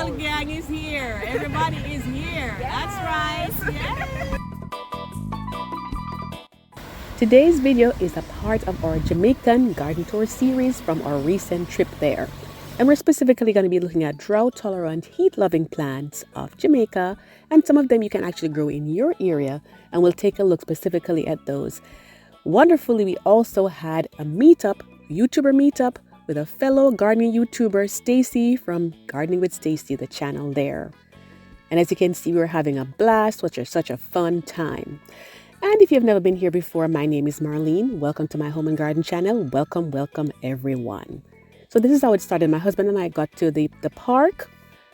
whole gang is here. Everybody is here. That's right. Yes. Today's video is a part of our Jamaican garden tour series from our recent trip there. And we're specifically going to be looking at drought-tolerant, heat-loving plants of Jamaica, and some of them you can actually grow in your area, and we'll take a look specifically at those. Wonderfully, we also had a meetup, YouTuber meetup, with a fellow gardening YouTuber, Stacey from Gardening with Stacey, the channel there. And as you can see, we were having a blast, which is such a fun time. And if you've never been here before, my name is Marlene. Welcome to my home and garden channel. Welcome, welcome everyone. So this is how it started. My husband and I got to the park,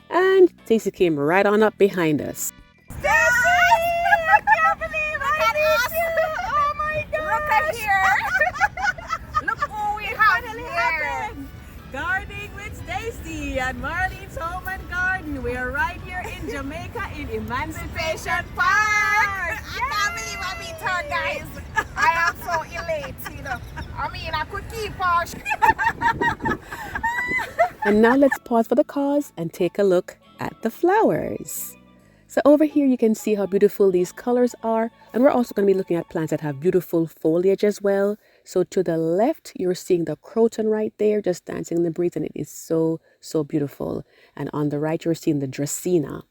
and Stacey came right on up behind us. Stacey! I can't believe it! Oh my God! Look at here! Look who we have here! Gardening with Stacey at Marlene's Home and Garden. We are right here in Jamaica in Emancipation Park. I can't believe I meet her, guys. I am so elate, you know. I mean, I could keep on. And now let's pause for the cause and take a look at the flowers. So over here you can see how beautiful these colors are, and we're also going to be looking at plants that have beautiful foliage as well. So to the left you're seeing the croton right there just dancing in the breeze, and it is so beautiful. And on the right you're seeing the dracaena.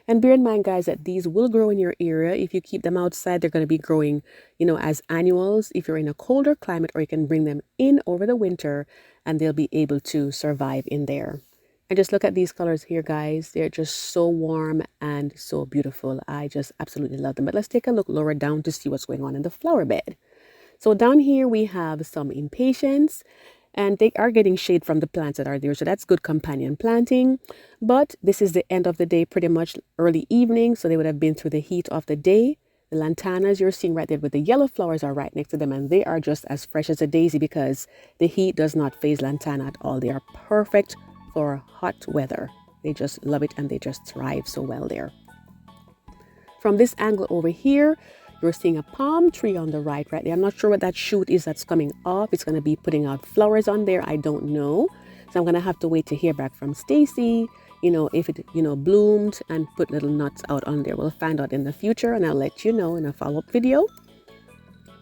And bear in mind, guys, that these will grow in your area. If you keep them outside, they're going to be growing, you know, as annuals if you're in a colder climate, or you can bring them in over the winter and they'll be able to survive in there. And just look at these colors here, guys. They're just so warm and so beautiful. I just absolutely love them. But let's take a look lower down to see what's going on in the flower bed. So down here we have some impatiens, and they are getting shade from the plants that are there. So that's good companion planting. But this is the end of the day, pretty much early evening. So they would have been through the heat of the day. The lantanas you're seeing right there with the yellow flowers are right next to them, and they are just as fresh as a daisy because the heat does not faze lantana at all. They are perfect for hot weather. They just love it and they just thrive so well there. From this angle over here, you're seeing a palm tree on the right there. I'm not sure what that shoot is that's coming off. It's going to be putting out flowers on there. I don't know. So I'm going to have to wait to hear back from Stacey, you know, if it, you know, bloomed and put little nuts out on there. We'll find out in the future, and I'll let you know in a follow-up video.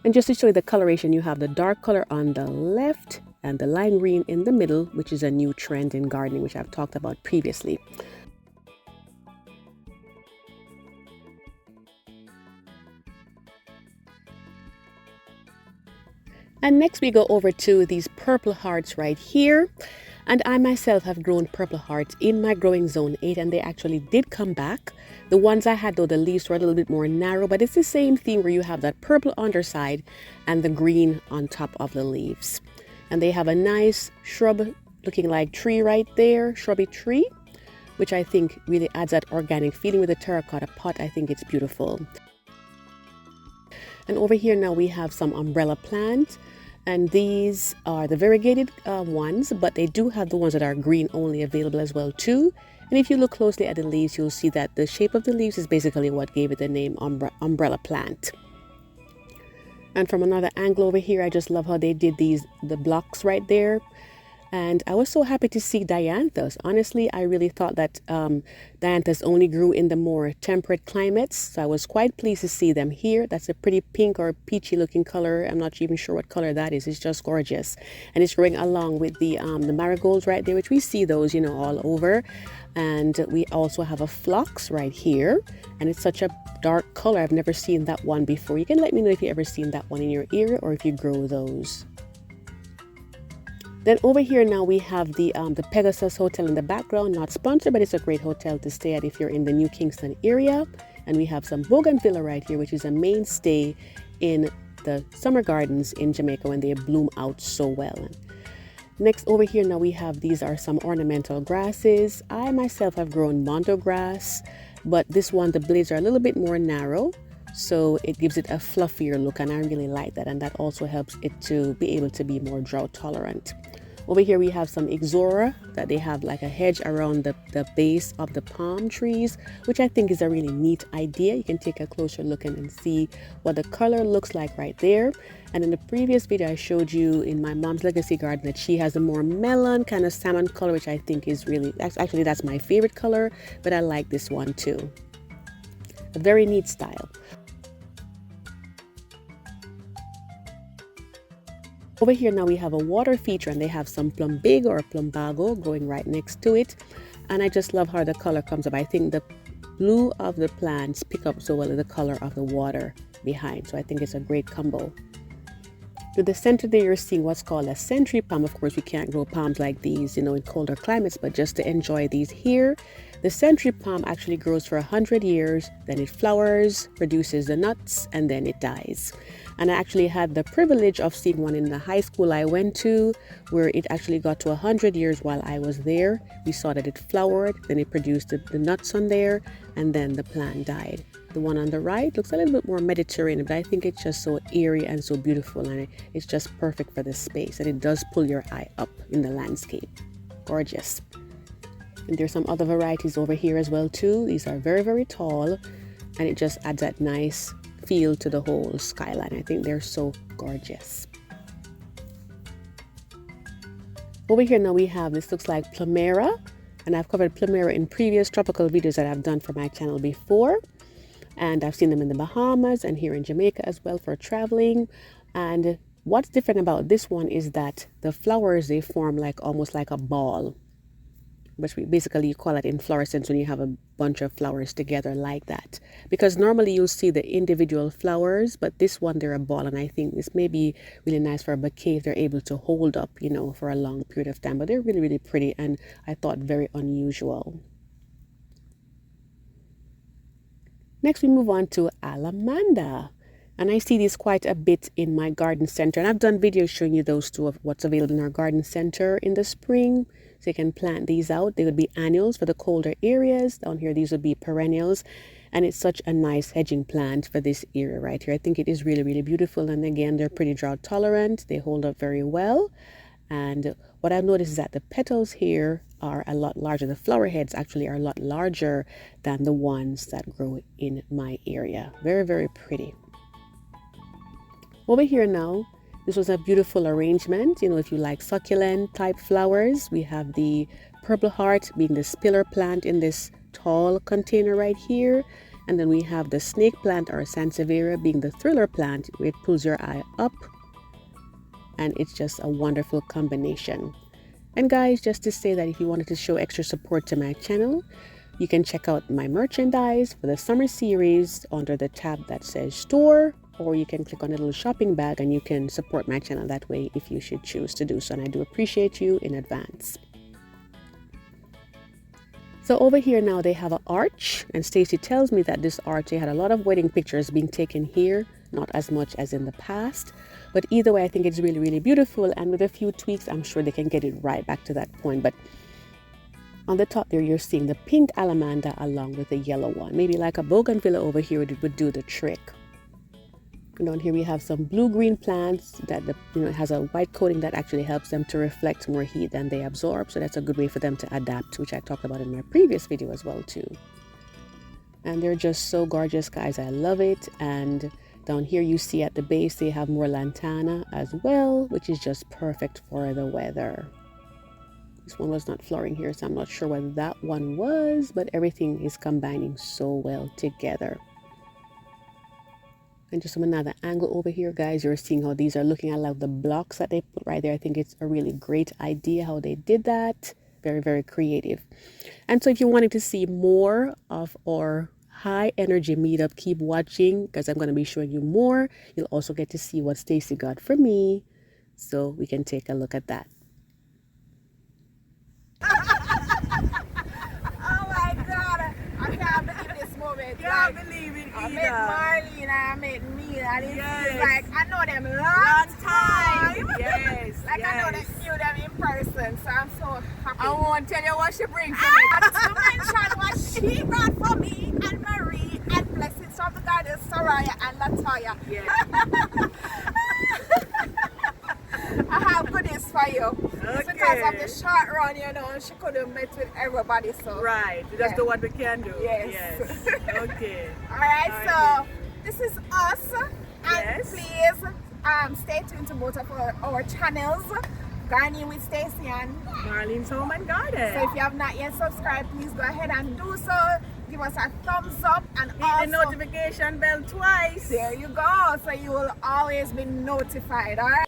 And just to show you the coloration, you have the dark color on the left and the lime green in the middle, which is a new trend in gardening, which I've talked about previously. And next we go over to these purple hearts right here. And I myself have grown purple hearts in my growing zone 8, and they actually did come back. The ones I had, though, the leaves were a little bit more narrow, but it's the same theme where you have that purple underside and the green on top of the leaves. And they have a nice shrub looking like tree right there, shrubby tree, which I think really adds that organic feeling with the terracotta pot. I think it's beautiful. And over here now we have some umbrella plants, and these are the variegated ones, but they do have the ones that are green only available as well too. And if you look closely at the leaves, you'll see that the shape of the leaves is basically what gave it the name umbrella plant. And from another angle over here, I just love how they did the blocks right there. And I was so happy to see dianthus. Honestly, I really thought that dianthus only grew in the more temperate climates. So I was quite pleased to see them here. That's a pretty pink or peachy looking color. I'm not even sure what color that is. It's just gorgeous. And it's growing along with the marigolds right there, which we see those, you know, all over. And we also have a phlox right here. And it's such a dark color. I've never seen that one before. You can let me know if you've ever seen that one in your area or if you grow those. Then over here now we have the Pegasus Hotel in the background, not sponsored, but it's a great hotel to stay at if you're in the New Kingston area. And we have some bougainvillea right here, which is a mainstay in the summer gardens in Jamaica when they bloom out so well. Next over here now we have, these are some ornamental grasses. I myself have grown mondo grass, but this one, the blades are a little bit more narrow, so it gives it a fluffier look, and I really like that, and that also helps it to be able to be more drought tolerant. Over here we have some ixora that they have like a hedge around the base of the palm trees, which I think is a really neat idea. You can take a closer look and see what the color looks like right there. And in the previous video I showed you in my mom's legacy garden that she has a more melon kind of salmon color, which I think is really, actually that's my favorite color, but I like this one too. A very neat style. Over here now we have a water feature, and they have some plumbago or plumbago growing right next to it. And I just love how the color comes up. I think the blue of the plants pick up so well the color of the water behind. So I think it's a great combo. To the center there you're seeing what's called a century palm. Of course we can't grow palms like these, you know, in colder climates, but just to enjoy these here. The century palm actually grows for 100 years, then it flowers, produces the nuts, and then it dies. And I actually had the privilege of seeing one in the high school I went to, where it actually got to 100 years while I was there. We saw that it flowered, then it produced the nuts on there, and then the plant died. The one on the right looks a little bit more Mediterranean, but I think it's just so airy and so beautiful, and it's just perfect for this space, and it does pull your eye up in the landscape. Gorgeous. And there's some other varieties over here as well too. These are very, very tall, and it just adds that nice feel to the whole skyline. I think they're so gorgeous. Over here now we have, this looks like plumera, and I've covered plumera in previous tropical videos that I've done for my channel before. And I've seen them in the Bahamas and here in Jamaica as well for traveling. And what's different about this one is that the flowers, they form like almost like a ball, which basically you call it inflorescence when you have a bunch of flowers together like that. Because normally you'll see the individual flowers, but this one they're a ball, and I think this may be really nice for a bouquet if they're able to hold up, you know, for a long period of time. But they're really, really pretty, and I thought very unusual. Next we move on to alamanda, and I see these quite a bit in my garden center, and I've done videos showing you those two of what's available in our garden center in the spring. So you can plant these out. They would be annuals for the colder areas. Down here these would be perennials, and it's such a nice hedging plant for this area right here. I think it is really, really beautiful, and again they're pretty drought tolerant. They hold up very well. And what I've noticed is that the petals here are a lot larger. The flower heads actually are a lot larger than the ones that grow in my area. Very, very pretty. Over here now, this was a beautiful arrangement. You know, if you like succulent type flowers, we have the purple heart being the spiller plant in this tall container right here. And then we have the snake plant or sansevieria being the thriller plant, where it pulls your eye up. And it's just a wonderful combination. And guys, just to say that if you wanted to show extra support to my channel, you can check out my merchandise for the summer series under the tab that says store, or you can click on the little shopping bag and you can support my channel that way if you should choose to do so. And I do appreciate you in advance. So over here now they have an arch, and Stacey tells me that this arch, they had a lot of wedding pictures being taken here, not as much as in the past. But either way, I think it's really, really beautiful, and with a few tweaks, I'm sure they can get it right back to that point. But on the top there, you're seeing the pink alamanda along with the yellow one. Maybe like a bougainvillea over here would do the trick. And down here we have some blue-green plants that it has a white coating that actually helps them to reflect more heat than they absorb. So that's a good way for them to adapt, which I talked about in my previous video as well too. And they're just so gorgeous, guys. I love it. And down here you see at the base they have more lantana as well, which is just perfect for the weather. This one was not flowering here, so I'm not sure what that one was, but everything is combining so well together. And just from another angle over here, guys, you're seeing how these are looking. I love the blocks that they put right there. I think it's a really great idea how they did that. Very, very creative. And so if you're wanting to see more of our high energy meetup, keep watching, because I'm going to be showing you more. You'll also get to see what Stacey got for me, so we can take a look at that. Oh my God, I can't believe this moment. Can't believe it I either. met Marlene, I met Neil, and it's Yes. like I know them long time. Yes. Like I know that knew them in person, so I'm so happy. I won't tell you what she brings for me. And to mention what she brought for me and Marie and blessings from the garden, Saroya and LaToya. Yeah. I have goodies for you. It's Okay. because of the short run, you know, she couldn't meet with everybody, so. Right. Just do what we can do. Yes. Okay. Alright, so this is us. And Yes. please stay tuned to both of our channels. Gardening with Stacey and Marlene's Home and Garden. so if you have not yet subscribed, please go ahead and do so. Give us a thumbs up and Hit also the notification bell twice. there you go, so you will always be notified. Alright.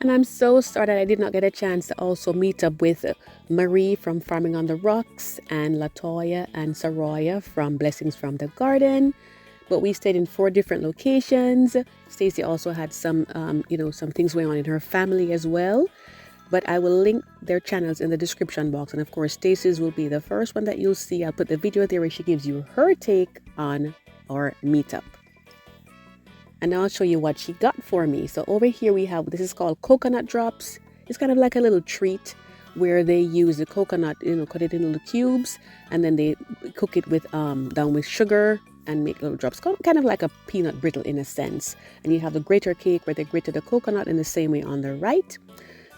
And I'm so sorry that I did not get a chance to also meet up with Marie from Farming on the Rocks and LaToya and Saroya from Blessings from the Garden. But we stayed in 4 different locations. Stacey also had some, some things going on in her family as well. But I will link their channels in the description box. And of course, Stacey's will be the first one that you'll see. I'll put the video there where she gives you her take on our meetup. And I'll show you what she got for me. So over here we have, this is called coconut drops. It's kind of like a little treat where they use the coconut, cut it in little cubes, and then they cook it with down with sugar and make little drops, kind of like a peanut brittle in a sense. And you have the grater cake where they grated the coconut in the same way on the right.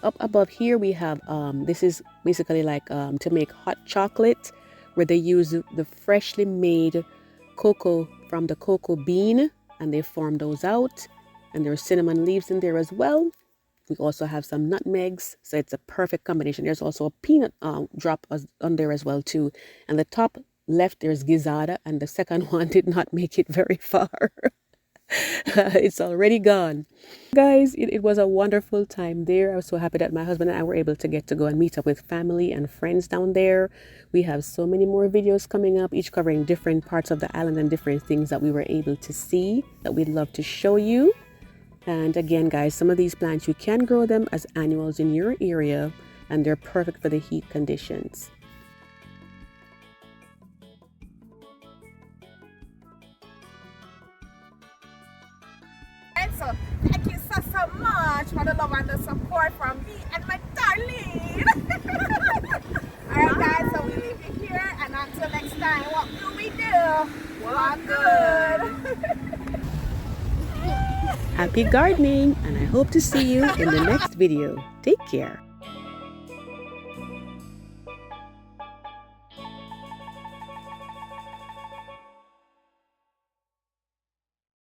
Up above here we have this is basically like to make hot chocolate, where they use the freshly made cocoa from the cocoa bean, and they form those out, and there's cinnamon leaves in there as well. We also have some nutmegs, so it's a perfect combination. There's also a peanut drop on there as well too. And the top left there's gizzada, and the second one did not make it very far. It's already gone. Guys, it was a wonderful time there. I was so happy that my husband and I were able to go and meet up with family and friends down there. We have so many more videos coming up, each covering different parts of the island and different things that we were able to see that we'd love to show you. And again, guys, some of these plants, you can grow them as annuals in your area, and they're perfect for the heat conditions. And so thank you so much for the love and the support from me and my darling. Alright guys, so we leave you here, and until next time, what do we do? Walk good. Happy gardening, and I hope to see you in the next video. Take care.